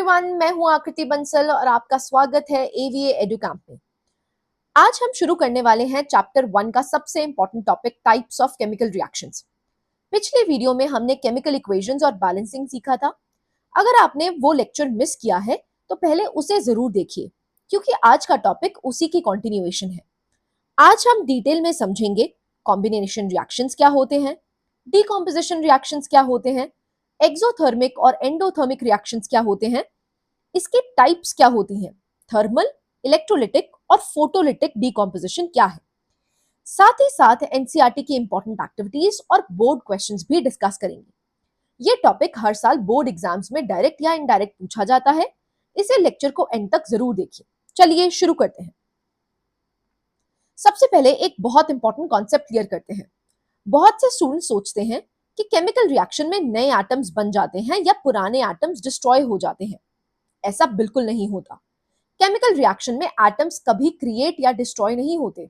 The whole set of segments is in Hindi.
एवरीवन, मैं हूं आकृति बंसल और आपका स्वागत है एवीए एडू कैंप में। आज हम शुरू करने वाले हैं चैप्टर 1 का सबसे important topic, types of chemical reactions. पिछले वीडियो में हमने केमिकल इक्वेशंस और बैलेंसिंग सीखा था। अगर आपने वो लेक्चर मिस किया है तो पहले उसे जरूर देखिए, क्योंकि आज का टॉपिक उसी की कंटिन्यूएशन है। आज हम डिटेल में समझेंगे कॉम्बिनेशन रिएक्शंस क्या होते हैं, डीकॉम्पोजिशन रिएक्शंस क्या होते हैं, एक्सोथर्मिक और एंडोथर्मिक रिएक्शंस क्या होते हैं, इसके टाइप्स क्या होती हैं, थर्मल, इलेक्ट्रोलिटिक और फोटोलिटिक डीकॉम्पोजिशन क्या है। साथ ही साथ एनसीईआरटी की इंपॉर्टेंट एक्टिविटीज और बोर्ड क्वेश्चंस भी डिस्कस करेंगे। ये टॉपिक हर साल बोर्ड एग्जाम्स में डायरेक्ट या इनडायरेक्ट पूछा जाता है, इसे लेक्चर को एंड तक जरूर देखिए। चलिए शुरू करते हैं। सबसे पहले एक बहुत इंपॉर्टेंट कॉन्सेप्ट क्लियर करते हैं। बहुत से स्टूडेंट सोचते हैं कि केमिकल रिएक्शन में नए एटम्स बन जाते हैं या पुराने एटम्स डिस्ट्रॉय हो जाते हैं। ऐसा बिल्कुल नहीं होता। केमिकल रिएक्शन में एटम्स कभी क्रिएट या डिस्ट्रॉय नहीं होते,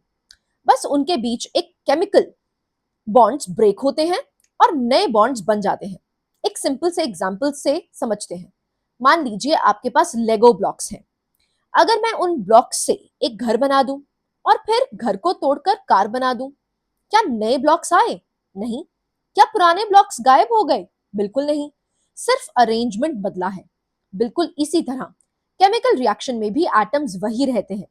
बस उनके बीच एक केमिकल बॉन्ड्स ब्रेक होते हैं और नए बॉन्ड्स बन जाते हैं। एक सिंपल से एग्जांपल से समझते हैं। मान लीजिए आपके पास लेगो ब्लॉक्स हैं। अगर मैं उन ब्लॉक्स से एक घर बना दूं और फिर घर को तोड़कर कार बना दूं, क्या नए ब्लॉक्स आए? नहीं। क्या पुराने ब्लॉक्स गायब हो गए? बिल्कुल नहीं, सिर्फ अरेंजमेंट बदला है। बिल्कुल इसी तरह केमिकल रिएक्शन में भी एटम्स वही रहते हैं,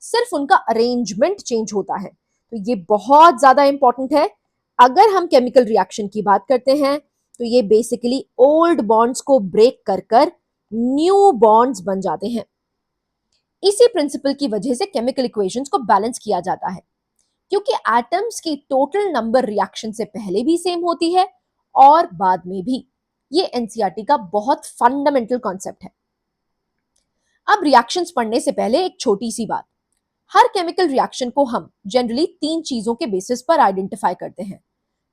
सिर्फ उनका अरेंजमेंट चेंज होता है। तो ये बहुत ज्यादा इंपॉर्टेंट है। अगर हम केमिकल रिएक्शन की बात करते हैं तो ये बेसिकली ओल्ड बॉन्ड्स को ब्रेक कर कर न्यू बॉन्ड्स बन जाते हैं। इसी प्रिंसिपल की वजह से केमिकल इक्वेशंस को बैलेंस किया जाता है, क्योंकि एटम्स की टोटल नंबर रिएक्शन से पहले भी सेम होती है और बाद में भी। ये एनसीईआरटी का बहुत फंडामेंटल कॉन्सेप्ट है। अब रिएक्शंस पढ़ने से पहले एक छोटी सी बात। हर केमिकल रिएक्शन को हम जनरली 3 चीजों के बेसिस पर आइडेंटिफाई करते हैं।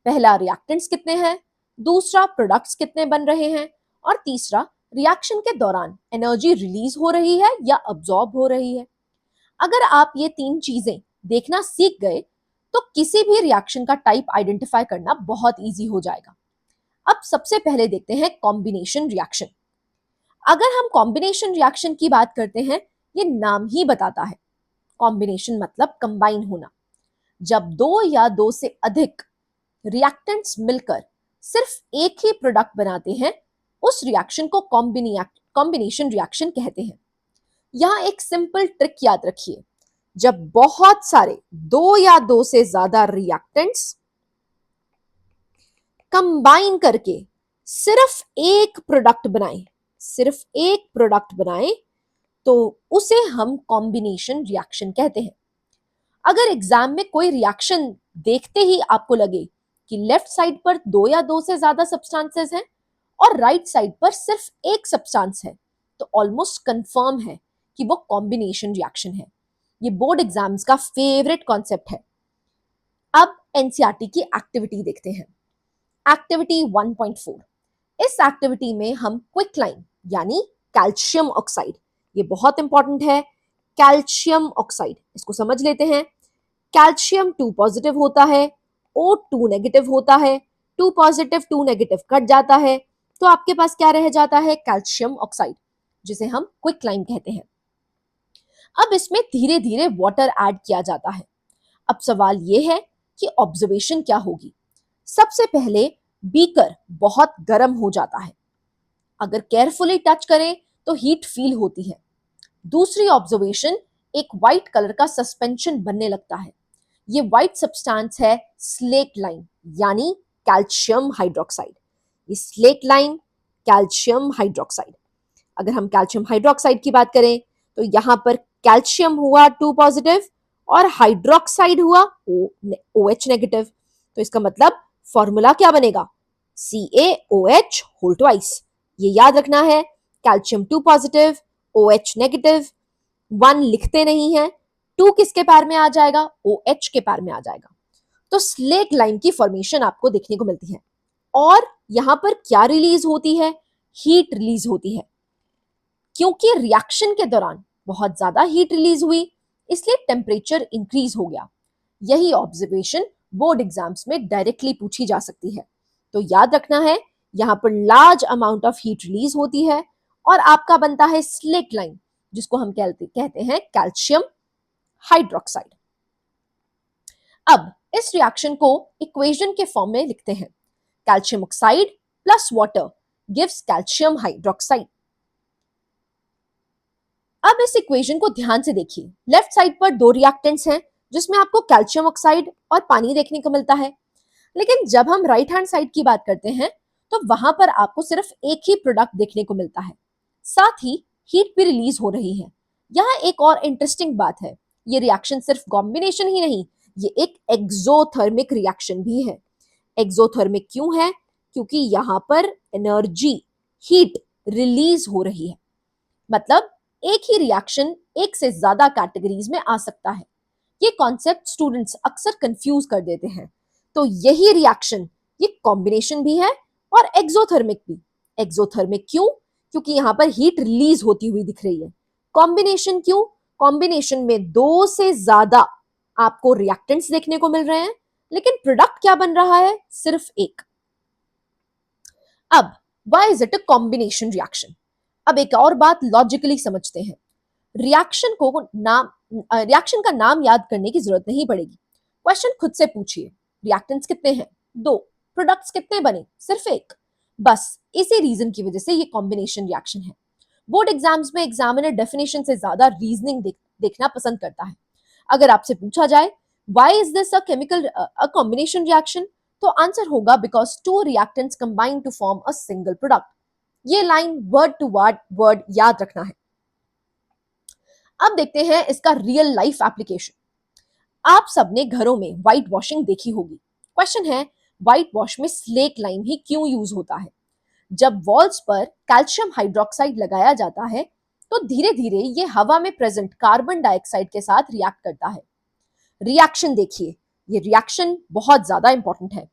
पहला, रिएक्टेंट्स कितने हैं, दूसरा, प्रोडक्ट्स कितने बन रहे हैं, और तीसरा, रिएक्शन के दौरान एनर्जी रिलीज हो रही है या अब्सॉर्ब हो रही है। अगर आप ये 3 चीजें देखना सीख गए तो किसी भी रिएक्शन का टाइप आइडेंटिफाई करना बहुत इजी हो जाएगा। अब सबसे पहले देखते हैं कॉम्बिनेशन रिएक्शन। अगर हम कॉम्बिनेशन रिएक्शन की बात करते हैं, ये नाम ही बताता है। कॉम्बिनेशन मतलब कंबाइन होना। जब दो या दो से अधिक रिएक्टेंट्स मिलकर सिर्फ एक ही प्रोडक्ट बनाते हैं, उस रिएक्शन को कॉम्बिनेशन रिएक्शन कहते हैं। यहां एक सिंपल ट्रिक याद रखिए। जब बहुत सारे दो या दो से ज्यादा रिएक्टेंट्स कंबाइन करके सिर्फ एक प्रोडक्ट बनाएं तो उसे हम कॉम्बिनेशन रिएक्शन कहते हैं। अगर एग्जाम में कोई रिएक्शन देखते ही आपको लगे कि लेफ्ट साइड पर दो या दो से ज्यादा सब्सटेंसेस हैं और राइट साइड पर सिर्फ एक सब्सटेंस है, तो ऑलमोस्ट कंफर्म है कि वो कॉम्बिनेशन रिएक्शन है। ये बोर्ड एग्जाम्स का फेवरेट कॉन्सेप्ट है। अब एनसीईआरटी की एक्टिविटी देखते हैं। एक्टिविटी 1.4। इस एक्टिविटी में हम क्विकलाइन यानी कैल्शियम ऑक्साइड, ये बहुत इंपॉर्टेंट है, कैल्शियम ऑक्साइड, इसको समझ लेते हैं। कैल्शियम 2 पॉजिटिव होता है, O2 नेगेटिव होता है। 2 पॉजिटिव 2 नेगेटिव कट जाता है, तो आपके पास क्या रह जाता है? कैल्शियम ऑक्साइड, जिसे हम क्विकलाइन कहते हैं। अब इसमें धीरे धीरे वाटर ऐड किया जाता है। अब सवाल यह है कि ऑब्जर्वेशन क्या होगी। सबसे पहले बीकर बहुत गर्म हो जाता है। अगर केयरफुली टच करें तो हीट फील होती है। दूसरी ऑब्जर्वेशन, एक व्हाइट कलर का सस्पेंशन बनने लगता है। ये व्हाइट सब्सटेंस है स्लेट लाइन यानी कैल्शियम हाइड्रोक्साइड। ये स्लेट लाइन कैल्शियम हाइड्रोक्साइड। अगर हम कैल्शियम हाइड्रोक्साइड की बात करें तो यहां पर कैल्शियम हुआ 2 पॉजिटिव और हाइड्रोक्साइड हुआ OH नेगेटिव। तो इसका मतलब फॉर्मूला क्या बनेगा? CaOH whole twice. ये याद रखना है, कैल्शियम 2 पॉजिटिव, OH नेगेटिव। 1 लिखते नहीं है, 2 किसके पैर में आ जाएगा? OH के पैर में आ जाएगा। तो स्लेट लाइन की फॉर्मेशन आपको देखने को मिलती है। और यहां पर क्या रिलीज होती है? हीट रिलीज होती है। क्योंकि रिएक्शन के दौरान बहुत ज्यादा हीट रिलीज हुई, इसलिए टेम्परेचर इंक्रीज हो गया। यही ऑब्जर्वेशन बोर्ड एग्जाम्स में डायरेक्टली पूछी जा सकती है। तो याद रखना है, यहां पर large amount of heat release होती है और आपका बनता है स्लेट लाइम, जिसको हम कहते हैं कैल्शियम हाइड्रोक्साइड। अब इस रिएक्शन को इक्वेशन के फॉर्म में लिखते हैं। Calcium oxide plus water gives calcium hydroxide. अब इस इक्वेशन को ध्यान से देखिए। लेफ्ट साइड पर दो रिएक्टेंट्स हैं जिसमें आपको कैल्शियम ऑक्साइड और पानी देखने को मिलता है, लेकिन जब हम राइट हैंड साइड की बात करते हैं तो वहां पर आपको सिर्फ एक ही प्रोडक्ट देखने को मिलता है, साथ ही हीट भी रिलीज हो रही है। यहाँ एक और इंटरेस्टिंग बात है, ये रिएक्शन सिर्फ कॉम्बिनेशन ही नहीं, ये एक एक्सोथर्मिक रिएक्शन भी है। एक्सोथर्मिक क्यों है? क्योंकि यहाँ पर एनर्जी, हीट रिलीज हो रही है। मतलब एक ही रिएक्शन एक से ज्यादा कैटेगरीज में आ सकता है। ये कॉन्सेप्ट स्टूडेंट्स अक्सर कंफ्यूज कर देते हैं। तो यही रिएक्शन, ये कॉम्बिनेशन भी है और एक्सोथर्मिक भी। एक्सोथर्मिक क्यों? क्योंकि यहाँ पर हीट रिलीज होती हुई दिख रही है। कॉम्बिनेशन क्यों? कॉम्बिनेशन में दो से ज्यादा आपको रिएक्टेंट्स देखने को मिल रहे हैं, लेकिन प्रोडक्ट क्या बन रहा है? सिर्फ एक। अब why is it a combination reaction? अब एक और बात लॉजिकली समझते हैं। रिएक्शन को नाम रिएक्शन का नाम याद करने की जरूरत नहीं पड़ेगी। क्वेश्चन खुद से पूछिए, रिएक्टेंट्स कितने हैं? दो। प्रोडक्ट्स कितने बने? सिर्फ एक। बस इसी रीजन की वजह से ये कॉम्बिनेशन रिएक्शन है। बोर्ड एग्जाम्स में एग्जामिनर डेफिनेशन से ज्यादा रीजनिंग देखना पसंद करता है। अगर आपसे पूछा जाए why is this a combination reaction, तो आंसर होगा because two reactants combine to form a single product. ये लाइन वर्ड टू वर्ड याद रखना है। अब देखते हैं इसका रियल लाइफ एप्लीकेशन। आप सबने घरों में व्हाइट वॉशिंग देखी होगी। क्वेश्चन है, व्हाइट वॉश में स्लेट लाइम ही क्यों यूज होता है? जब वॉल्स पर कैल्शियम हाइड्रोक्साइड लगाया जाता है तो धीरे धीरे ये हवा में प्रेजेंट कार्बन डाइऑक्साइड के साथ रिएक्ट करता है। रिएक्शन देखिए, ये रिएक्शन बहुत ज्यादा इंपॉर्टेंट है।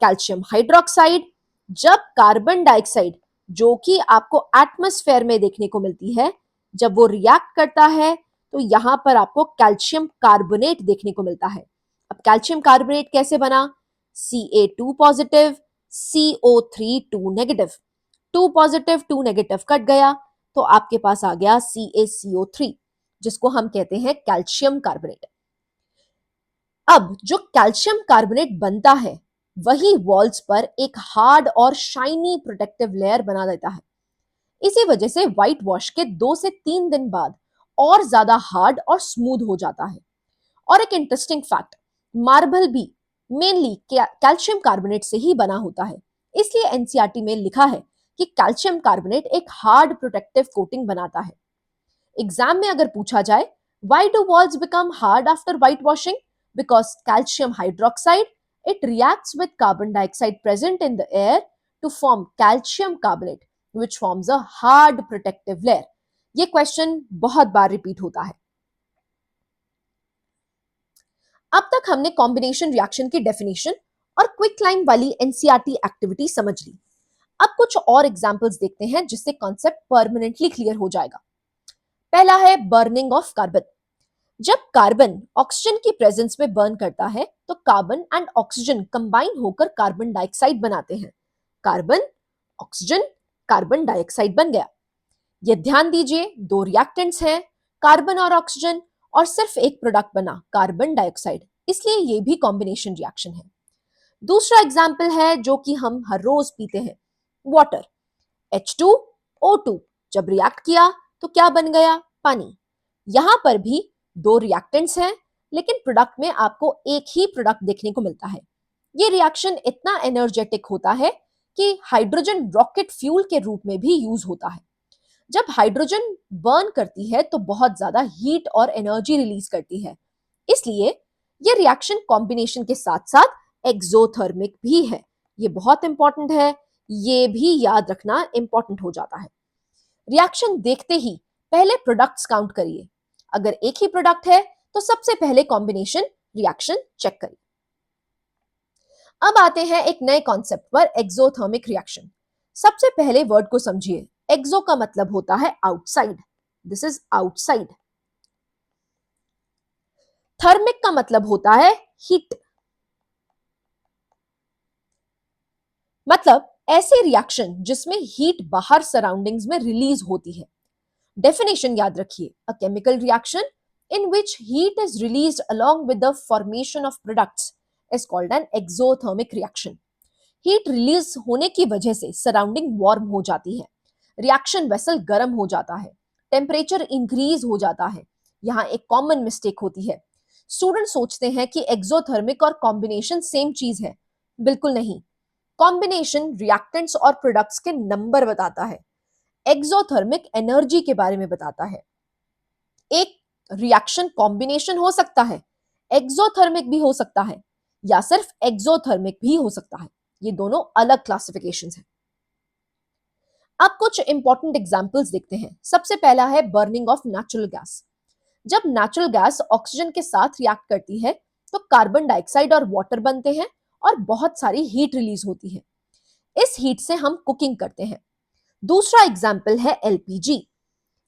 कैल्शियम हाइड्रोक्साइड जब कार्बन डाइऑक्साइड, जो कि आपको एटमॉस्फेयर में देखने को मिलती है, जब वो रिएक्ट करता है तो यहां पर आपको कैल्शियम कार्बोनेट देखने को मिलता है। अब कैल्शियम कार्बोनेट कैसे बना? Ca2 positive, CO3 2 negative. 2 positive 2 negative cut गया तो आपके पास आ गया CaCO3, जिसको हम कहते हैं कैल्शियम कार्बोनेट। अब जो कैल्शियम कार्बोनेट बनता है वही वॉल्स पर एक हार्ड और शाइनी प्रोटेक्टिव लेयर बना देता है। इसी वजह से व्हाइट वॉश के 2 से 3 दिन बाद और ज्यादा हार्ड और स्मूथ हो जाता है। और एक इंटरेस्टिंग फैक्ट, मार्बल भी मेनली कैल्शियम कार्बोनेट से ही बना होता है। इसलिए एनसीईआरटी में लिखा है कि कैल्शियम कार्बोनेट एक हार्ड प्रोटेक्टिव कोटिंग बनाता है। एग्जाम में अगर पूछा जाए why do walls become hard after white washing? Because calcium hydroxide, it reacts with carbon dioxide present in the air to form calcium carbonate, which forms a hard protective layer. ये क्वेश्चन बहुत बार रिपीट होता है। अब तक हमने कॉम्बिनेशन रिएक्शन की डेफिनेशन और क्विक लाइन वाली एनसीईआरटी एक्टिविटी समझ ली। अब कुछ और एग्जांपल्स देखते हैं जिससे कॉन्सेप्ट परमानेंटली क्लियर हो जाएगा। पहला है बर्निंग ऑफ कार्बन। जब कार्बन ऑक्सीजन की प्रेजेंस में बर्न करता है तो कार्बन एंड ऑक्सीजन कंबाइन होकर कार्बन डाइऑक्साइड बनाते हैं। कार्बन, ऑक्सीजन, कार्बन डाइऑक्साइड बन गया। ये ध्यान दीजिए, दो रिएक्टेंट्स हैं, कार्बन और ऑक्सीजन, और सिर्फ एक प्रोडक्ट बना, कार्बन डाइऑक्साइड, इसलिए ये भी कॉम्बिनेशन रिएक्शन है। दूसरा एग्जाम्पल है जो कि हम हर रोज पीते हैं, वाटर। H2O2 जब रिएक्ट किया तो क्या बन गया? पानी। यहां पर भी दो रिएक्टेंट्स हैं, लेकिन प्रोडक्ट में आपको एक ही प्रोडक्ट देखने को मिलता है। ये रिएक्शन इतना एनर्जेटिक होता है कि हाइड्रोजन रॉकेट फ्यूल के रूप में भी यूज होता है। जब हाइड्रोजन बर्न करती है तो बहुत ज्यादा हीट और एनर्जी रिलीज करती है, इसलिए ये रिएक्शन कॉम्बिनेशन के साथ साथ एक्सोथर्मिक भी है। ये बहुत इंपॉर्टेंट है, ये भी याद रखना इंपॉर्टेंट हो जाता है। रिएक्शन देखते ही पहले प्रोडक्ट्स काउंट करिए। अगर एक ही प्रोडक्ट है तो सबसे पहले कॉम्बिनेशन रिएक्शन चेक करिए। अब आते हैं एक नए कॉन्सेप्ट पर, एक्सोथर्मिक रिएक्शन। सबसे पहले वर्ड को समझिए। एक्सो का मतलब होता है outside, this is outside. Thermic का मतलब होता है हीट, मतलब ऐसे रिएक्शन जिसमें हीट बाहर सराउंडिंग्स में रिलीज होती है। डेफिनेशन याद रखिए, a chemical reaction in which heat is released along with the formation of products is called an exothermic reaction. Heat release होने की वजह से सराउंडिंग वार्म हो जाती है, रिएक्शन वेसल गर्म हो जाता है, टेम्परेचर इंक्रीज हो जाता है। यहाँ एक कॉमन मिस्टेक होती है, स्टूडेंट सोचते हैं कि एक्सोथर्मिक और कॉम्बिनेशन सेम चीज है। बिल्कुल नहीं। कॉम्बिनेशन रिएक्टेंट्स और प्रोडक्ट्स के नंबर बताता है, एक्सोथर्मिक एनर्जी के बारे में बताता है। एक रिएक्शन कॉम्बिनेशन हो सकता है, एक्सोथर्मिक भी हो सकता है, या सिर्फ एक्सोथर्मिक भी हो सकता है। ये दोनों अलग क्लासिफिकेशंस हैं। अब कुछ इंपॉर्टेंट एग्जांपल्स देखते हैं। सबसे पहला है बर्निंग ऑफ नेचुरल गैस। जब नेचुरल गैस ऑक्सीजन के साथ रिएक्ट करती है तो कार्बन डाइऑक्साइड और वाटर बनते हैं और बहुत सारी हीट रिलीज होती है। इस हीट से हम कुकिंग करते हैं। दूसरा एग्जाम्पल है एलपीजी।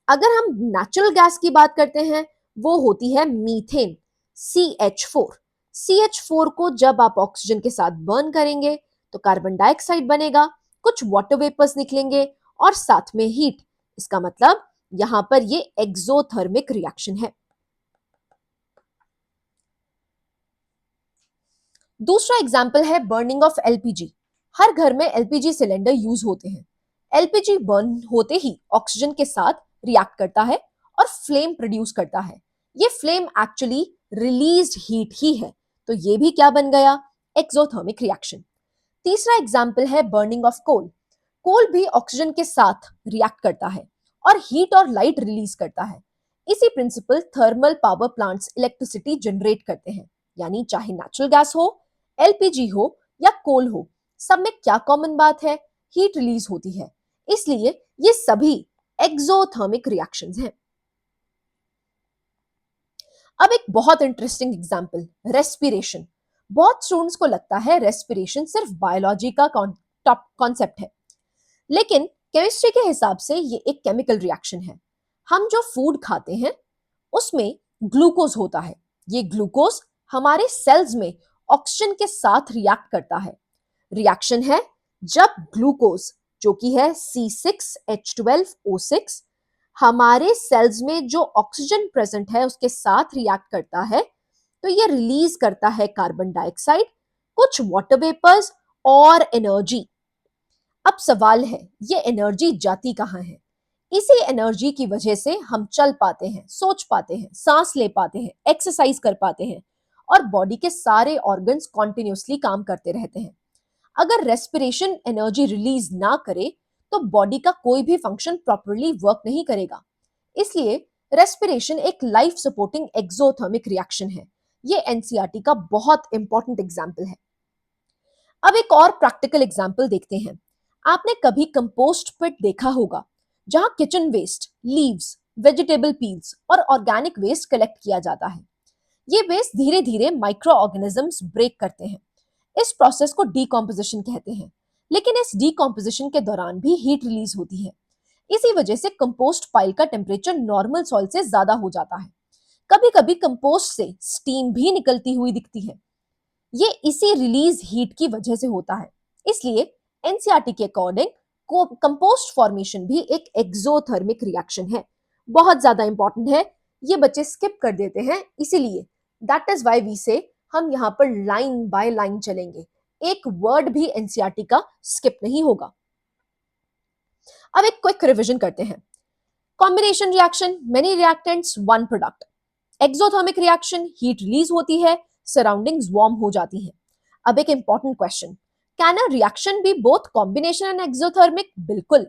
अगर हम नेचुरल गैस की बात करते हैं, वो होती है मीथेन, CH4। CH4 को जब आप ऑक्सीजन के साथ बर्न करेंगे तो कार्बन डाइऑक्साइड बनेगा, कुछ वाटर वेपर्स निकलेंगे और साथ में हीट। इसका मतलब यहां पर ये एक्सोथर्मिक रिएक्शन है। दूसरा एग्जाम्पल है बर्निंग ऑफ एलपीजी। हर घर में एलपीजी सिलेंडर यूज होते हैं। एलपीजी बर्न होते ही ऑक्सीजन के साथ रिएक्ट करता है और फ्लेम प्रोड्यूस करता है। ये फ्लेम एक्चुअली रिलीज्ड हीट ही है, तो ये भी क्या बन गया? Exothermic reaction. तीसरा एग्जाम्पल है बर्निंग ऑफ कोल। कोल भी ऑक्सीजन के साथ रिएक्ट करता है और हीट और लाइट रिलीज करता है। इसी principle thermal power plants electricity generate करते हैं। यानी चाहे नेचुरल गैस हो, एलपीजी हो या कोल हो, सब में क्या कॉमन बात है? हीट रिलीज होती है। इसलिए ये सभी एक्सोथर्मिक रिएक्शंस हैं। अब एक बहुत इंटरेस्टिंग एग्जांपल, रेस्पिरेशन। बहुत स्टूडेंट्स को लगता है रेस्पिरेशन सिर्फ बायोलॉजी का कॉन्सेप्ट है, लेकिन केमिस्ट्री के हिसाब से ये एक केमिकल रिएक्शन है। हम जो फूड खाते हैं उसमें ग्लूकोज होता है। ये ग्लूकोज हमारे सेल्स में ऑक्सीजन के साथ रिएक्ट करता है। रिएक्शन है जब ग्लूकोज, जो कि है C6H12O6, हमारे सेल्स में जो ऑक्सीजन प्रेजेंट है उसके साथ रिएक्ट करता है, तो ये रिलीज करता है कार्बन डाइऑक्साइड, कुछ वाटर वेपर्स और एनर्जी। अब सवाल है, ये एनर्जी जाती कहां है? इसी एनर्जी की वजह से हम चल पाते हैं, सोच पाते हैं, सांस ले पाते हैं, एक्सरसाइज कर पाते हैं और बॉडी के सारे ऑर्गन्स कॉन्टिन्यूसली काम करते रहते हैं। अगर रेस्पिरेशन एनर्जी रिलीज ना करे तो बॉडी का कोई भी फंक्शन प्रॉपरली वर्क नहीं करेगा। इसलिए रेस्पिरेशन एक लाइफ सपोर्टिंग एक्सोथर्मिक रिएक्शन है। ये एनसीईआरटी का बहुत इंपॉर्टेंट एग्जाम्पल है। अब एक और प्रैक्टिकल एग्जाम्पल देखते हैं। आपने कभी कंपोस्ट पिट देखा होगा, जहां kitchen waste, leaves, vegetable peels और ऑर्गेनिक वेस्ट कलेक्ट किया जाता है। ये वेस्ट धीरे धीरे माइक्रो ऑर्गेनिजम्स ब्रेक करते हैं। इस प्रोसेस को डीकॉम्पोजिशन कहते हैं। लेकिन इस डीकॉम्पोजिशन के दौरान भी हीट रिलीज होती है। इसी वजह से कंपोस्ट पाइल का टेम्परेचर नॉर्मल सॉइल से ज्यादा हो जाता है। कभी कभी कंपोस्ट से स्टीम भी निकलती हुई दिखती है। ये इसी रिलीज हीट की वजह से होता है। इसलिए एनसीईआरटी के अकॉर्डिंग कंपोस्ट फॉर्मेशन भी एक एक्सोथर्मिक रिएक्शन है। बहुत ज्यादा इंपॉर्टेंट है, ये बच्चे स्किप कर देते हैं। इसीलिए दैट इज व्हाई वी से हम यहाँ पर लाइन बाय लाइन चलेंगे, एक वर्ड भी एनसीईआरटी का स्किप नहीं होगा। अब एक क्विक रिवीजन करते हैं। Combination reaction, many reactants one product. Exothermic reaction, heat release होती है, सराउंडिंग्स वार्म हो जाती हैं। अब एक important question, can a reaction be both combination and exothermic? बिल्कुल।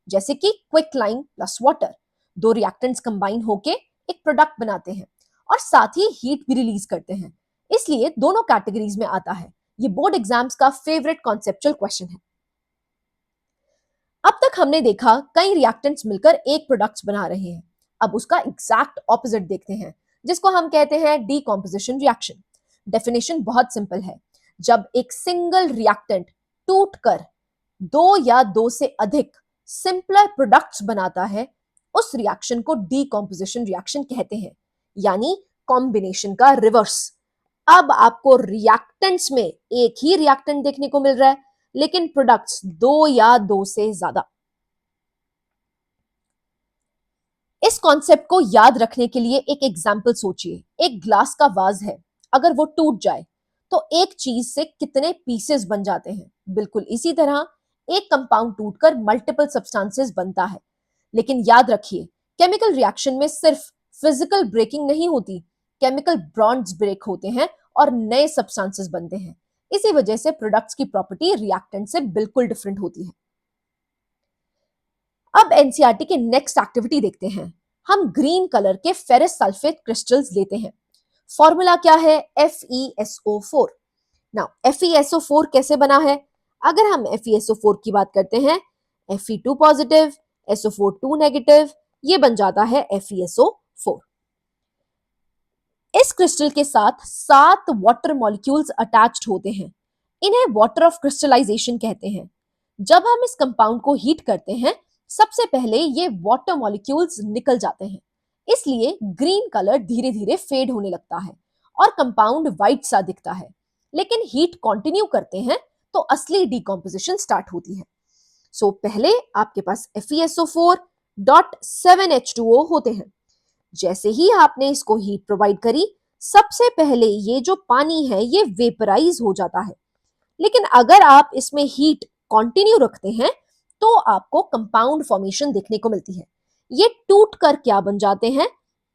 जैसे कि क्विक लाइन प्लस वाटर, दो रिएक्टेंट्स कंबाइन होके एक प्रोडक्ट बनाते हैं और साथ ही हीट भी रिलीज करते हैं। इसलिए दोनों कैटेगरीज में आता है। ये बोर्ड एग्जाम्स का फेवरेट कॉन्सेप्चुअल क्वेश्चन है। अब तक हमने देखा कई रिएक्टेंट्स मिलकर एक प्रोडक्ट्स बना रहे हैं। अब उसका एग्जैक्ट ऑपोजिट देखते हैं, जिसको हम कहते हैं डीकॉम्पोजिशन रिएक्शन। डेफिनेशन बहुत सिंपल है, जब एक सिंगल रिएक्टेंट टूटकर दो या दो से अधिक सिंपलर प्रोडक्ट्स बनाता है, उस रिएक्शन को डीकॉम्पोजिशन रिएक्शन कहते हैं, यानी कॉम्बिनेशन का रिवर्स। अब आपको रिएक्टेंट्स में एक ही रिएक्टेंट देखने को मिल रहा है, लेकिन प्रोडक्ट्स 2 या 2 से ज्यादा। इस कॉन्सेप्ट को याद रखने के लिए एक एग्जाम्पल सोचिए। एक ग्लास का वाज है, अगर वो टूट जाए तो एक चीज से कितने पीसेस बन जाते हैं। बिल्कुल इसी तरह एक कंपाउंड टूटकर मल्टीपल सब्सटेंसेस बनता है। लेकिन याद रखिए, केमिकल रिएक्शन में सिर्फ फिजिकल ब्रेकिंग नहीं होती, केमिकल बॉन्ड्स ब्रेक होते हैं और नए सब्सटेंसेस बनते हैं। इसी वजह से प्रोडक्ट्स की प्रॉपर्टी रिएक्टेंट से बिल्कुल डिफरेंट होती है। अब एनसीईआरटी के नेक्स्ट एक्टिविटी देखते हैं। हम ग्रीन कलर के फेरस सल्फेट क्रिस्टल्स लेते हैं। फॉर्मूला क्या है? FeSO4। नाउ FeSO4 कैसे बना है? अगर हम FeSO4 की बात करते हैं, Fe2 पॉजिटिव, SO4 2 नेगेटिव, ये बन जाता है FeSO4। इस क्रिस्टल के साथ 7 वाटर मॉलिक्यूल्स अटैच्ड होते हैं। इन्हें वाटर ऑफ क्रिस्टलाइजेशन कहते हैं। जब हम इस कंपाउंड को हीट करते हैं, सबसे पहले ये वाटर मॉलिक्यूल्स निकल जाते हैं, इसलिए ग्रीन कलर धीरे धीरे फेड होने लगता है और कंपाउंड व्हाइट सा दिखता है। लेकिन हीट कंटिन्यू करते हैं तो असली डिकम्पोजिशन स्टार्ट होती है। सो पहले आपके पास FeSO4.7H2O होते हैं। जैसे ही आपने इसको हीट प्रोवाइड करी, सबसे पहले ये जो पानी है ये वेपराइज हो जाता है। लेकिन अगर आप इसमें हीट कंटिन्यू रखते हैं तो आपको कंपाउंड फॉर्मेशन देखने को मिलती है। ये टूट कर क्या बन जाते हैं?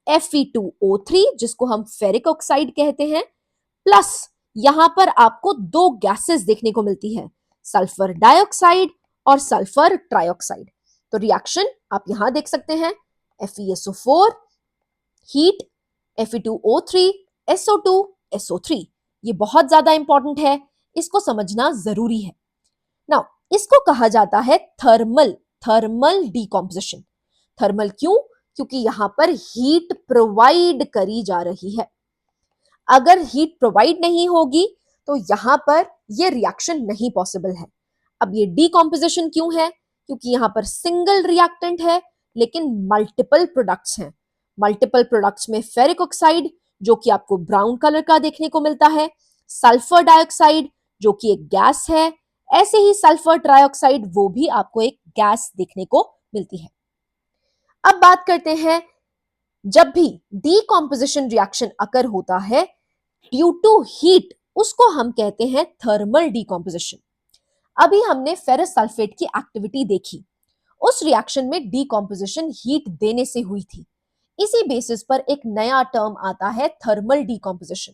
Fe2O3, जिसको हम फेरिक ऑक्साइड कहते हैं, प्लस यहां पर आपको 2 गैसेस देखने को मिलती है, सल्फर डाइऑक्साइड और सल्फर ट्राइऑक्साइड। तो रिएक्शन आप यहां देख सकते हैं, FeSO4 heat, Fe2O3 SO2 SO3। ये बहुत ज्यादा इंपॉर्टेंट है, इसको समझना जरूरी है। नाउ इसको कहा जाता है थर्मल थर्मल डिकम्पोजिशन। थर्मल क्यों? क्योंकि यहां पर हीट प्रोवाइड करी जा रही है। अगर हीट प्रोवाइड नहीं होगी तो यहां पर ये रिएक्शन नहीं पॉसिबल है। अब ये डिकम्पोजिशन क्यों है? क्योंकि यहां पर सिंगल रिएक्टेंट है लेकिन मल्टीपल प्रोडक्ट्स हैं। मल्टीपल प्रोडक्ट्स में फेरिक ऑक्साइड, जो कि आपको ब्राउन कलर का देखने को मिलता है, सल्फर डाइऑक्साइड, जो कि एक गैस है, ऐसे ही सल्फर ट्राइऑक्साइड, वो भी आपको एक गैस देखने को मिलती है। अब बात करते हैं, जब भी डीकॉम्पोजिशन रिएक्शन अकर होता है ड्यू टू हीट, उसको हम कहते हैं थर्मल डीकॉम्पोजिशन। अभी हमने फेरस सल्फेट की एक्टिविटी देखी। उस रिएक्शन में डीकॉम्पोजिशन हीट देने से हुई थी। इसी बेसिस पर एक नया टर्म आता है थर्मल डीकॉम्पोजिशन।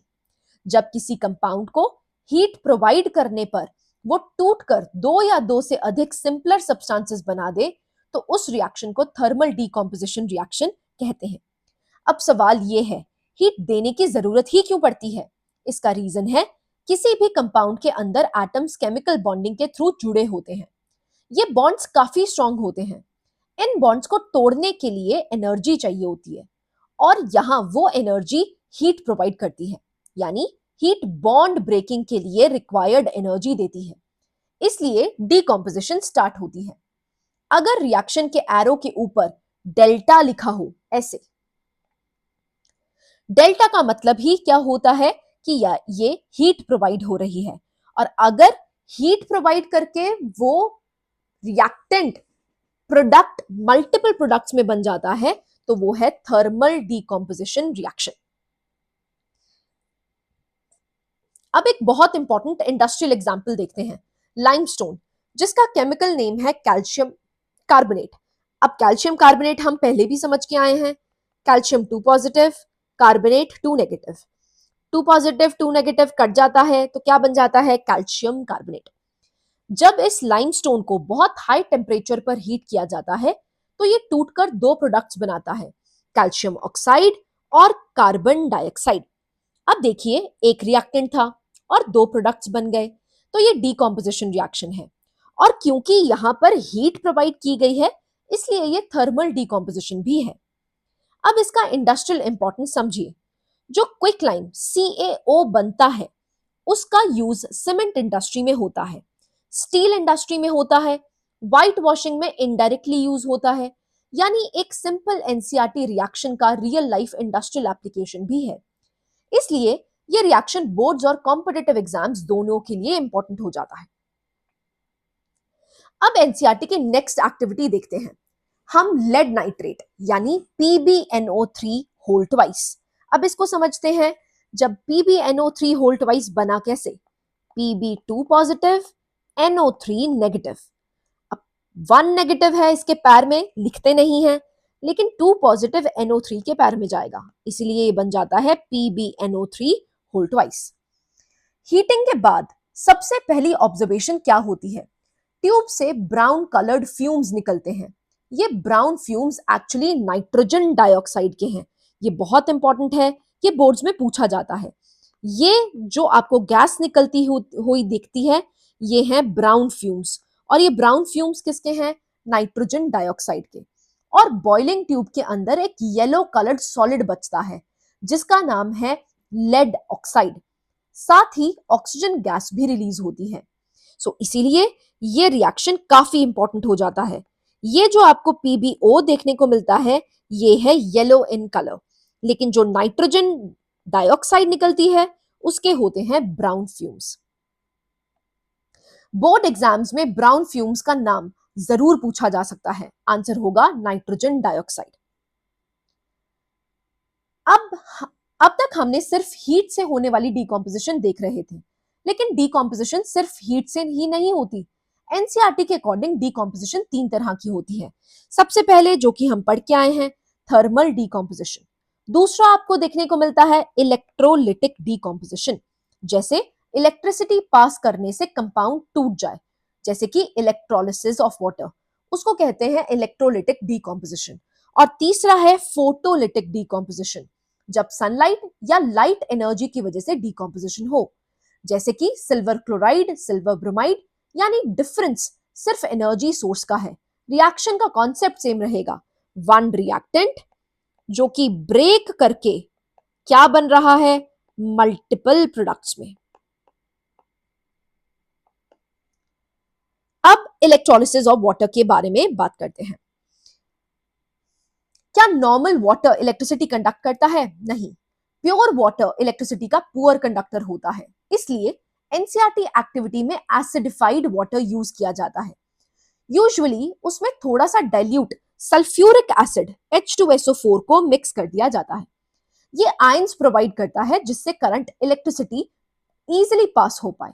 जब किसी कंपाउंड को हीट प्रोवाइड करने पर वो टूटकर 2 या 2 से अधिक सिंपलर सब्सटेंसेस बना दे, तो उस रिएक्शन को थर्मल डीकॉम्पोजिशन रिएक्शन कहते हैं। अब सवाल ये है, हीट देने की जरूरत ही क्यों पड़ती है? इसका रीजन है, किसी भी कंपाउंड के अंदर एटम्स केमिकल बॉन्डिंग के थ्रू जुड़े होते हैं। ये बॉन्ड्स काफी स्ट्रांग होते हैं। इन बॉन्ड्स को तोड़ने के लिए एनर्जी चाहिए होती है और यहां वो एनर्जी हीट प्रोवाइड करती है, यानी हीट बॉन्ड ब्रेकिंग के लिए रिक्वायर्ड एनर्जी देती है। इसलिए डीकॉम्पोजिशन स्टार्ट होती है। अगर रिएक्शन के एरो के ऊपर डेल्टा लिखा हो, ऐसे, डेल्टा का मतलब ही क्या होता है कि ये हीट प्रोवाइड हो रही है। और अगर हीट प्रोवाइड करके वो रिएक्टेंट प्रोडक्ट मल्टीपल प्रोडक्ट्स में बन जाता है तो वो है थर्मल डीकॉम्पोजिशन रिएक्शन। अब एक बहुत इंपॉर्टेंट इंडस्ट्रियल एग्जांपल देखते हैं, लाइमस्टोन, जिसका केमिकल नेम है कैल्शियम कार्बोनेट। अब कैल्शियम कार्बोनेट हम पहले भी समझ के आए हैं, calcium 2 positive, carbonate 2 negative. 2 positive 2 negative cut जाता है तो क्या बन जाता है? Calcium carbonate. जब इस लाइमस्टोन को बहुत हाई टेम्परेचर पर हीट किया जाता है तो ये टूटकर 2 प्रोडक्ट्स बनाता है, कैल्शियम ऑक्साइड और कार्बन डाइऑक्साइड। अब देखिए, एक रिएक्टेंट था और 2 प्रोडक्ट्स बन गए, तो ये डीकॉम्पोजिशन रिएक्शन है। और क्योंकि यहां पर हीट प्रोवाइड की गई है, इसलिए ये थर्मल डीकॉम्पोजिशन भी है। अब इसका इंडस्ट्रियल इंपॉर्टेंस समझिए। जो क्विकलाइम CaO बनता है, उसका यूज सीमेंट इंडस्ट्री में होता है, स्टील इंडस्ट्री में होता है, व्हाइट वॉशिंग में इनडायरेक्टली यूज होता है। यानी एक सिंपल एनसीईआरटी रिएक्शन का रियल लाइफ इंडस्ट्रियल एप्लीकेशन भी है। इसलिए ये रिएक्शन बोर्ड्स और कॉम्पिटिटिव एग्जाम्स दोनों के लिए इंपॉर्टेंट हो जाता है। अब एनसीईआरटी की नेक्स्ट एक्टिविटी देखते हैं। हम लेड नाइट्रेट यानी PbNO3 होल ट्वाइस, अब इसको समझते हैं। जब PbNO3 होल ट्वाइस बना कैसे? Pb2 positive, NO3 negative. अब 1 नेगेटिव है इसके पैर में, लिखते नहीं है, लेकिन 2 पॉजिटिव NO3 के पैर में जाएगा, इसलिए ये बन जाता है PbNO3 होल ट्वाइस। हीटिंग के बाद सबसे पहली ऑब्जर्वेशन क्या होती है? ट्यूब से ब्राउन कलर्ड फ्यूम्स निकलते हैं। ये brown fumes actually nitrogen dioxide के हैं। ये बहुत इंपॉर्टेंट है, ये बोर्ड्स में पूछा जाता है। ये जो आपको गैस निकलती हुई दिखती है, ये है ब्राउन फ्यूम्स, और ये ब्राउन फ्यूम्स किसके हैं? नाइट्रोजन डाइऑक्साइड के। और बॉइलिंग ट्यूब के अंदर एक येलो कलर्ड सॉलिड बचता है जिसका नाम है लेड ऑक्साइड। साथ ही ऑक्सीजन गैस भी रिलीज होती है। इसीलिए ये रिएक्शन काफी इंपॉर्टेंट हो जाता है। ये जो आपको PbO देखने को मिलता है, ये है येलो इन कलर, लेकिन जो नाइट्रोजन डाइऑक्साइड निकलती है उसके होते हैं ब्राउन फ्यूम्स। बोर्ड एग्जाम्स में ब्राउन फ्यूम्स का नाम जरूर पूछा जा सकता है। आंसर होगा नाइट्रोजन डाइऑक्साइड। अब अब तक हमने सिर्फ हीट से होने वाली डिकॉम्पोजिशन देख रहे थे, लेकिन डिकॉम्पोजिशन सिर्फ हीट से ही नहीं होती। एनसीईआरटी के अकॉर्डिंग डिकॉम्पोजिशन 3 तरह की होती है। सबसे पहले जो कि हम पढ़ के आए हैं, थर्मल डिकॉम्पोजिशन। दूसरा आपको देखने को मिलता है इलेक्ट्रोलिटिक डिकॉम्पोजिशन, जैसे इलेक्ट्रिसिटी पास करने से कंपाउंड टूट जाए, जैसे कि इलेक्ट्रोलिसिस ऑफ वाटर, उसको कहते हैं इलेक्ट्रोलिटिक डिकॉम्पोजिशन। और तीसरा है फोटोलिटिक डिकॉम्पोजिशन, जब सनलाइट या लाइट एनर्जी की वजह से डिकॉम्पोजिशन हो, जैसे कि सिल्वर क्लोराइड, सिल्वर ब्रोमाइड, यानी डिफरेंस सिर्फ एनर्जी सोर्स का है। रिएक्शन का कॉन्सेप्ट सेम रहेगा, वन रिएक्टेंट जो कि ब्रेक करके क्या बन रहा है? मल्टीपल प्रोडक्ट्स में। अब इलेक्ट्रोलिसिस ऑफ वाटर के बारे में बात करते हैं। क्या नॉर्मल वाटर इलेक्ट्रिसिटी कंडक्ट करता है? नहीं, प्योर वाटर इलेक्ट्रिसिटी का पुअर कंडक्टर होता है। इसलिए एनसीईआरटी एक्टिविटी में एसिडिफाइड वाटर यूज किया जाता है। यूजुअली उसमें थोड़ा सा डाइल्यूट सल्फ्यूरिक एसिड H2SO4 को मिक्स कर दिया जाता है। ये आयंस प्रोवाइड करता है जिससे करंट इलेक्ट्रिसिटी इजीली पास हो पाए।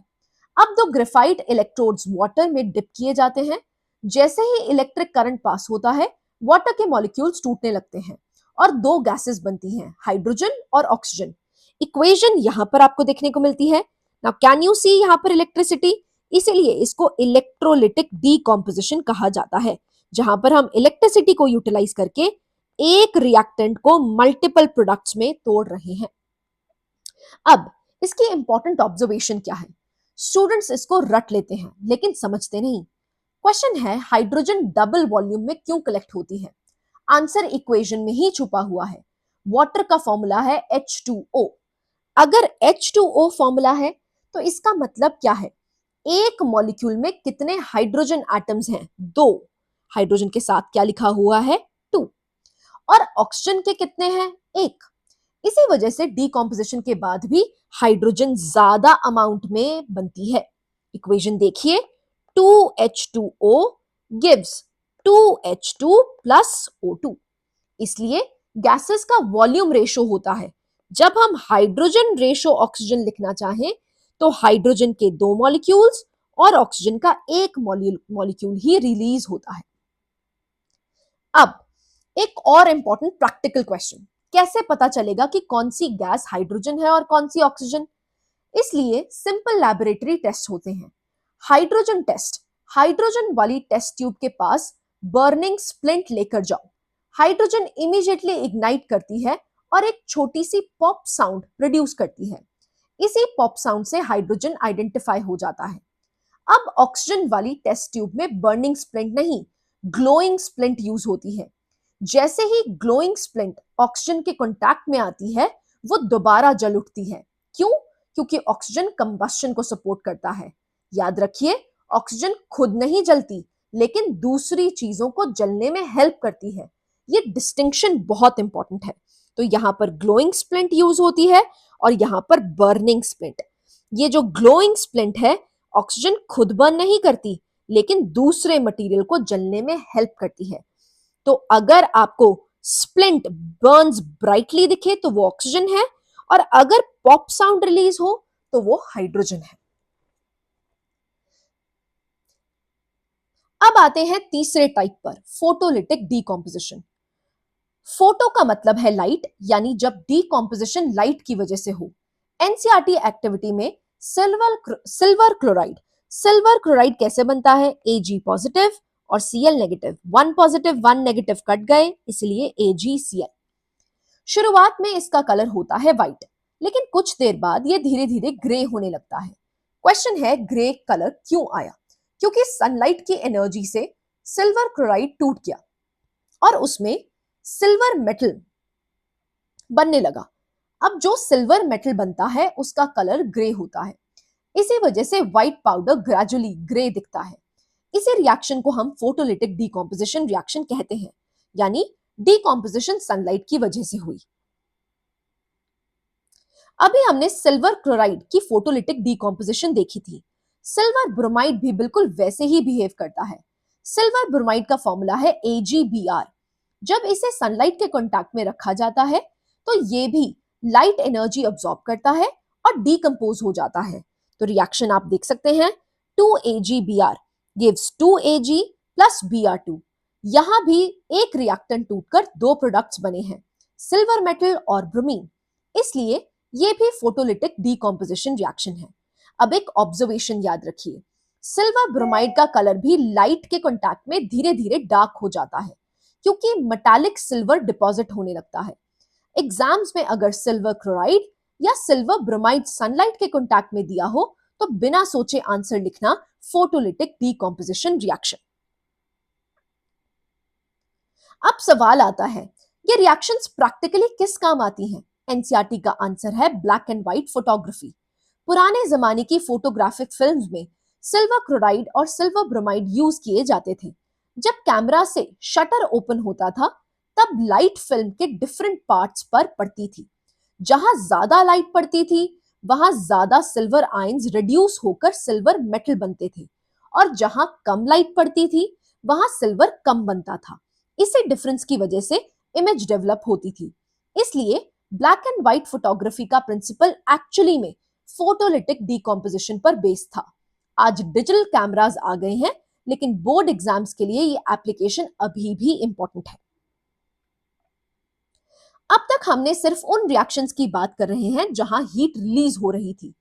अब दो ग्रेफाइट इलेक्ट्रोड्स वाटर में डिप किए जाते हैं। जैसे ही इलेक्ट्रिक करंट पास होता है, वाटर के मॉलिक्यूल्स टूटने लगते हैं और दो गैसेस बनती हैं, हाइड्रोजन और ऑक्सीजन। इक्वेशन यहां पर आपको देखने को मिलती है। नाउ कैन यू सी यहां पर इलेक्ट्रिसिटी, इसीलिए इसको इलेक्ट्रोलिटिक डीकॉम्पोजिशन कहा जाता है, जहां पर हम इलेक्ट्रिसिटी को यूटिलाइज करके एक रिएक्टेंट को मल्टीपल प्रोडक्ट्स में तोड़ रहे हैं। अब इसकी इंपॉर्टेंट ऑब्जर्वेशन क्या है? स्टूडेंट्स इसको रट लेते हैं लेकिन समझते नहीं। क्वेश्चन है, हाइड्रोजन डबल वॉल्यूम में क्यों कलेक्ट होती है? आंसर इक्वेशन में ही छुपा हुआ है। वाटर का फॉर्मूला है H2O। अगर H2O फॉर्मूला है तो इसका मतलब क्या है? एक मॉलिक्यूल में कितने हाइड्रोजन एटम्स हैं? 2। हाइड्रोजन के साथ क्या लिखा हुआ है? 2। और ऑक्सीजन के कितने हैं? 1। इसी वजह से डीकॉम्पोजिशन के बाद भी हाइड्रोजन ज्यादा अमाउंट में बनती है। इक्वेशन देखिए, 2H2O gives 2H2 plus O2। इसलिए गैसेस का वॉल्यूम रेशो होता है। जब हम हाइड्रोजन रेशो ऑक्सीजन लिखना चाहें तो हाइड्रोजन के 2 मॉलिक्यूल्स और ऑक्सीजन का 1 मॉलिक्यूल ही रिलीज होता है। अब एक और इंपॉर्टेंट प्रैक्टिकल क्वेश्चन, कैसे पता चलेगा कि कौन सी गैस हाइड्रोजन है और कौन सी ऑक्सीजन? इसलिए सिंपल लैबोरेटरी टेस्ट होते हैं। हाइड्रोजन टेस्ट, हाइड्रोजन वाली टेस्ट ट्यूब के पास बर्निंग स्प्लिंट लेकर जाओ। हाइड्रोजन इमीडिएटली इग्नाइट करती है और एक छोटी सी पॉप साउंड प्रोड्यूस करती है। इसी पॉप साउंड से हाइड्रोजन आइडेंटिफाई हो जाता है। अब ऑक्सीजन वाली टेस्ट ट्यूब में बर्निंग स्प्लिंट नहीं, ग्लोइंग स्प्लिंट यूज होती है। जैसे ही ग्लोइंग स्प्लिंट ऑक्सीजन के कांटेक्ट में आती है, वो दोबारा जल उठती है। क्यों? क्योंकि ऑक्सीजन कंबस्शन को सपोर्ट करता है। याद रखिए, ऑक्सीजन खुद नहीं जलती, लेकिन दूसरी चीजों को जलने में हेल्प करती है। ये डिस्टिंक्शन बहुत इंपॉर्टेंट है। तो यहां पर ग्लोइंग स्प्लिंट यूज होती है और यहां पर बर्निंग स्प्लिंट। ये जो ग्लोइंग स्प्लिंट है, ऑक्सीजन खुद बर्न नहीं करती, लेकिन दूसरे मटेरियल को जलने में हेल्प करती है। तो अगर आपको स्प्लिंट बर्न्स ब्राइटली दिखे तो वो ऑक्सीजन है, और अगर पॉप साउंड रिलीज हो तो वो हाइड्रोजन है। अब आते हैं तीसरे टाइप पर, फोटोलिटिक डीकॉम्पोजिशन। फोटो का मतलब है लाइट, यानी जब डीकॉम्पोजिशन लाइट की वजह से हो। एनसीईआरटी एक्टिविटी में सिल्वर क्लोराइड कैसे बनता है? Ag पॉजिटिव और Cl negative, one positive one negative cut गए, इसलिए AgCl। शुरुआत में इसका कलर होता है व्हाइट, लेकिन कुछ देर बाद ये धीरे धीरे ग्रे होने लगता है। क्वेश्चन है, ग्रे कलर क्यों आया? क्योंकि सनलाइट की एनर्जी से सिल्वर क्लोराइड टूट गया और उसमें सिल्वर मेटल बनने लगा। अब जो सिल्वर मेटल बनता है उसका कलर ग्रे होता है। इसी वजह से व्हाइट पाउडर ग्रेजुअली ग्रे दिखता है। इसी रिएक्शन को हम फोटोलिटिक डीकॉम्पोजिशन रिएक्शन कहते हैं, यानी डीकॉम्पोजिशन सनलाइट की वजह से हुई। अभी हमने सिल्वर क्लोराइड की फोटोलिटिक डीकॉम्पोजिशन देखी थी। सिल्वर ब्रोमाइड भी बिल्कुल वैसे ही बिहेव करता है। सिल्वर ब्रोमाइड का फॉर्मूला है AgBr। जब इसे सनलाइट के कांटेक्ट में रखा जाता है तो ये भी लाइट एनर्जी अब्सॉर्ब करता है और डीकंपोज हो जाता है। तो रिएक्शन आप देख सकते हैं, 2AgBr gives 2Ag plus Br2। यहां भी एक रिएक्टेंट टूटकर दो प्रोडक्ट्स बने हैं, सिल्वर मेटल और ब्रोमीन, इसलिए ये भी फोटोलिटिक डीकॉम्पोजिशन रिएक्शन है। अब एक ऑब्जर्वेशन याद रखिए, सिल्वर ब्रोमाइड का कलर भी लाइट के कांटेक्ट में धीरे धीरे डार्क हो जाता है, क्योंकि मेटालिक सिल्वर डिपॉजिट होने लगता है। एग्जाम्स में अगर सिल्वर क्लोराइड या सिल्वर ब्रोमाइड सनलाइट के कांटेक्ट में दिया हो तो बिना सोचे आंसर लिखना फोटोलिटिक डीकॉम्पोजिशन रिएक्शन। अब सवाल आता है, ये रिएक्शंस प्रैक्टिकली किस काम आती हैं? एनसीईआरटी का आंसर है ब्लैक एंड व्हाइट फोटोग्राफी। पुराने जमाने की फोटोग्राफिक फिल्म्स में सिल्वर क्लोराइड और सिल्वर ब्रोमाइड यूज किए जाते थे। जब कैमरा से शटर ओपन होता था तब लाइट फिल्म के डिफरेंट पार्ट्स पर पड़ती थी। जहां ज्यादा लाइट पड़ती थी वहां ज्यादा सिल्वर आयंस रिड्यूस होकर सिल्वर मेटल बनते थे, और जहां कम लाइट पड़ती थी वहां सिल्वर कम बनता था। इसी डिफरेंस की वजह से इमेज डेवलप होती थी। इसलिए ब्लैक एंड व्हाइट फोटोग्राफी का प्रिंसिपल एक्चुअली में फोटोलिटिक डीकॉम्पोजिशन पर बेस्ड था। आज डिजिटल कैमरास आ गए हैं, लेकिन बोर्ड एग्जाम्स के लिए ये एप्लीकेशन अभी भी इंपॉर्टेंट है। अब तक हमने सिर्फ उन रिएक्शंस की बात कर रहे हैं जहां हीट रिलीज हो रही थी।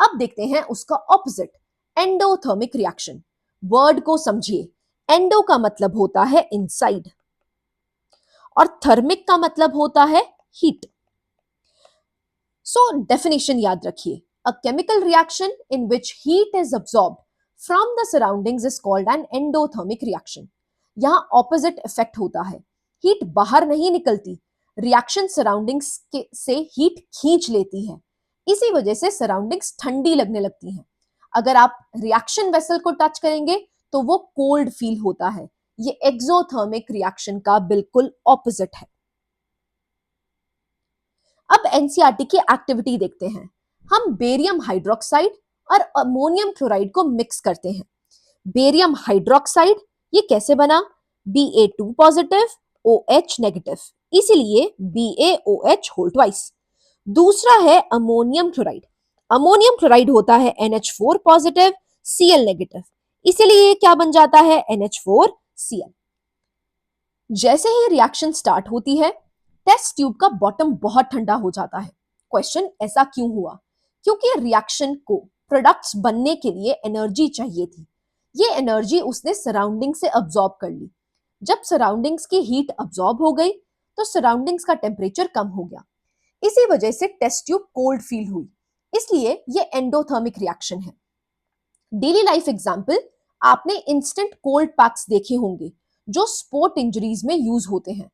अब देखते हैं उसका ऑपोजिट, एंडोथर्मिक रिएक्शन। वर्ड को समझिए, एंडो का मतलब होता है इनसाइड और थर्मिक का मतलब होता है हीट। सो डेफिनेशन याद रखिए, a chemical reaction in which heat is absorbed from the surroundings is called an endothermic reaction. यहां ऑपोजिट इफेक्ट होता है, हीट बाहर नहीं निकलती, रिएक्शन सराउंडिंग्स से हीट खींच लेती है। इसी वजह से सराउंडिंग्स ठंडी लगने लगती हैं। अगर आप रिएक्शन वेसल को टच करेंगे तो वो कोल्ड फील होता है। ये एक्सोथर्मिक रिएक्शन का बिल्कुल ऑपोजिट है। अब एनसीईआरटी की एक्टिविटी देखते हैं। हम बेरियम हाइड्रोक्साइड और अमोनियम क्लोराइड को मिक्स करते हैं। बेरियम हाइड्रोक्साइड ये कैसे बना? Ba2 पॉजिटिव OH नेगेटिव, इसीलिए BaOH होल ट्वाइस। दूसरा है अमोनियम क्लोराइड। अमोनियम क्लोराइड होता है NH4 पॉजिटिव Cl नेगेटिव, इसीलिए क्या बन जाता है? NH4Cl। जैसे ही रिएक्शन स्टार्ट होती है टेस्ट ट्यूब का बॉटम बहुत ठंडा हो जाता है। क्वेश्चन, ऐसा क्यों हुआ? क्योंकि रिएक्शन को प्रोडक्ट्स बनने के लिए एनर्जी चाहिए थी। ये एनर्जी उसने सराउंडिंग से अब्सॉर्ब कर ली। जब सराउंडिंग्स की हीट अब्सॉर्ब हो गई तो सराउंडिंग्स का टेम्परेचर कम हो गया। इसी वजह से टेस्ट ट्यूब कोल्ड फील हुई, इसलिए ये एंडोथर्मिक रिएक्शन है। डेली लाइफ एग्जाम्पल, आपने इंस्टेंट कोल्ड पैक्स देखे होंगे जो स्पोर्ट इंजरीज में यूज होते हैं।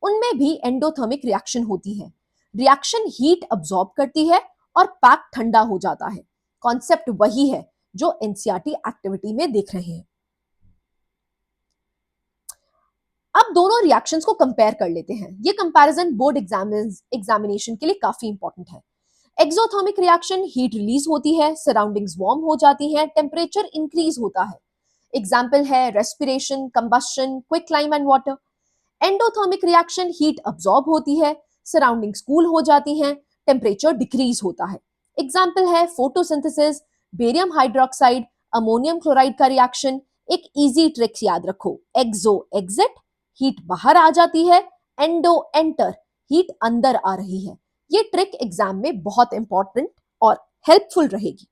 उनमें भी एंडोथर्मिक रिएक्शन होती है। रिएक्शन हीट अब्सॉर्ब करती है और पैक ठंडा हो जाता है। कॉन्सेप्ट वही है जो एनसीईआरटी एक्टिविटी में देख रहे हैं। अब दोनों रिएक्शंस को कंपेयर कर लेते हैं। ये कंपैरिजन बोर्ड एग्जामिनेशन के लिए काफी इंपॉर्टेंट है। एक्सोथर्मिक रिएक्शन, हीट रिलीज होती है, सराउंडिंग्स वार्म हो जाती हैं, टेम्परेचर इंक्रीज होता है। एग्जाम्पल है respiration, combustion, quick climb and water. Endothermic reaction, heat absorb होती है, सराउंडिंग्स कूल हो जाती हैं, टेम्परेचर डिक्रीज होता है। एग्जाम्पल है photosynthesis, barium hydroxide, ammonium chloride का रिएक्शन। एक इजी ट्रिक याद रखो, एक्सो एग्जिट, हीट बाहर आ जाती है, एंडो एंटर, हीट अंदर आ रही है। ये ट्रिक एग्जाम में बहुत इंपॉर्टेंट और हेल्पफुल रहेगी।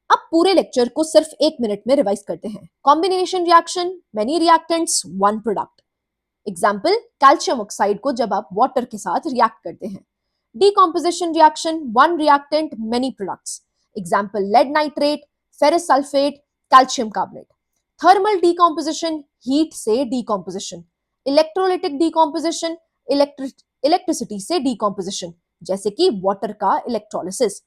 अब पूरे लेक्चर को सिर्फ 1 मिनट में रिवाइज करते हैं। Combination reaction, many reactants, one product. Example, calcium oxide को जब आप वाटर के साथ रिएक्ट करते हैं। Decomposition reaction, one reactant, many products. Example, lead nitrate, ferrous sulphate, calcium carbonate. Thermal decomposition, heat से डीकॉम्पोजिशन। इलेक्ट्रोलिटिक डीकॉम्पोजिशन, इलेक्ट्रिसिटी से डीकॉम्पोजिशन, जैसे कि वाटर का इलेक्ट्रोलिसिस।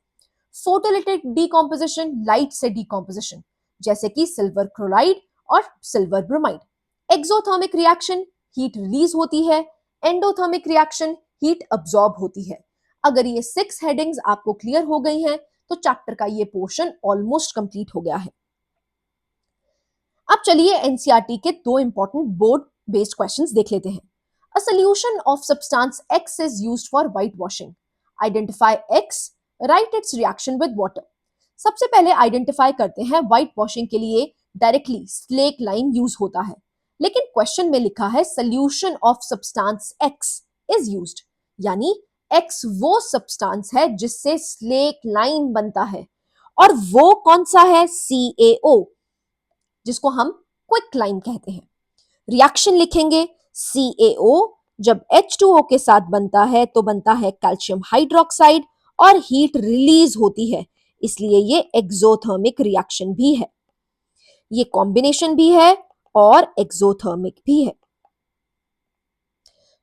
फोटोलिटिक डीकॉम्पोजिशन, लाइट से डीकॉम्पोजिशन, जैसे कि सिल्वर क्लोराइड और silver bromide. Exothermic reaction, heat release होती है। एंडोथर्मिक रिएक्शन, हीट अब्सॉर्ब होती है। अगर ये 6 हेडिंग्स आपको क्लियर हो गई हैं, तो चैप्टर का ये पोर्शन ऑलमोस्ट कंप्लीट हो गया है। अब चलिए एनसीईआरटी के 2 इंपॉर्टेंट बोर्ड बेस्ड क्वेश्चंस देख लेते हैं। A solution of substance X is used for white washing. Identify X, right it's reaction with water. सबसे पहले आइडेंटिफाई करते हैं, व्हाइट वॉशिंग के लिए डायरेक्टली स्लेक लाइम यूज होता है, लेकिन क्वेश्चन में लिखा है solution of substance X is used, यानी X वो सब्सटेंस है जिससे स्लेक लाइम बनता है, और वो कौन सा है? CaO, जिसको हम क्विक लाइम कहते हैं। रिएक्शन लिखेंगे, CaO जब H2O के साथ बनता है तो बनता है कैल्शियम हाइड्रोक्साइड और हीट रिलीज होती है, इसलिए ये एक्सोथर्मिक रिएक्शन भी है। ये कॉम्बिनेशन भी है और एक्सोथर्मिक भी है।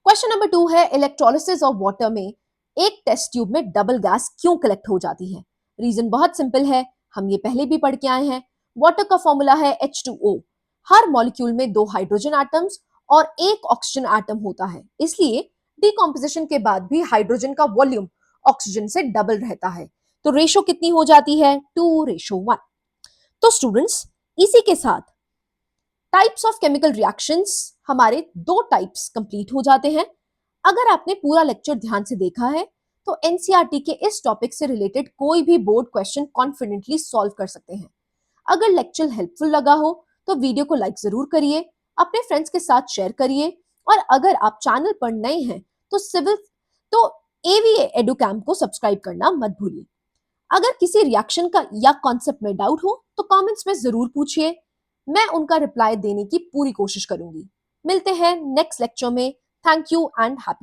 क्वेश्चन नंबर 2 है, इलेक्ट्रोलिसिस ऑफ वाटर में एक टेस्ट ट्यूब में डबल गैस क्यों कलेक्ट हो जाती है? रीजन बहुत सिंपल है, हम ये पहले भी पढ़ के आए हैं। वाटर का फॉर्मूला है H2O। हर मॉलिक्यूल में 2 हाइड्रोजन एटम्स और 1 ऑक्सीजन एटम होता है, इसलिए डीकॉम्पोजिशन के बाद भी हाइड्रोजन का वॉल्यूम ऑक्सीजन से डबल रहता है। तो रेशो कितनी हो जाती है? 2:1। तो स्टूडेंट्स, इसी के साथ टाइप्स ऑफ केमिकल रिएक्शंस हमारे 2 टाइप्स कंप्लीट हो जाते हैं। अगर आपने पूरा लेक्चर ध्यान से देखा है, तो एनसीईआरटी के इस टॉपिक से रिलेटेड कोई भी बोर्ड क्वेश्चन कॉन्फिडेंटली सॉल्व कर सकते हैं। अगर लेक्चर हेल्पफुल लगा हो तो वीडियो को लाइक जरूर करिए, अपने फ्रेंड्स के साथ शेयर करिए, और अगर आप चैनल पर नए हैं तो एवीए एडुकैम्प को सब्सक्राइब करना मत भूलिए। अगर किसी रिएक्शन का या कॉन्सेप्ट में डाउट हो तो कमेंट्स में जरूर पूछिए, मैं उनका रिप्लाई देने की पूरी कोशिश करूंगी। मिलते हैं नेक्स्ट लेक्चर में। Thank you and happy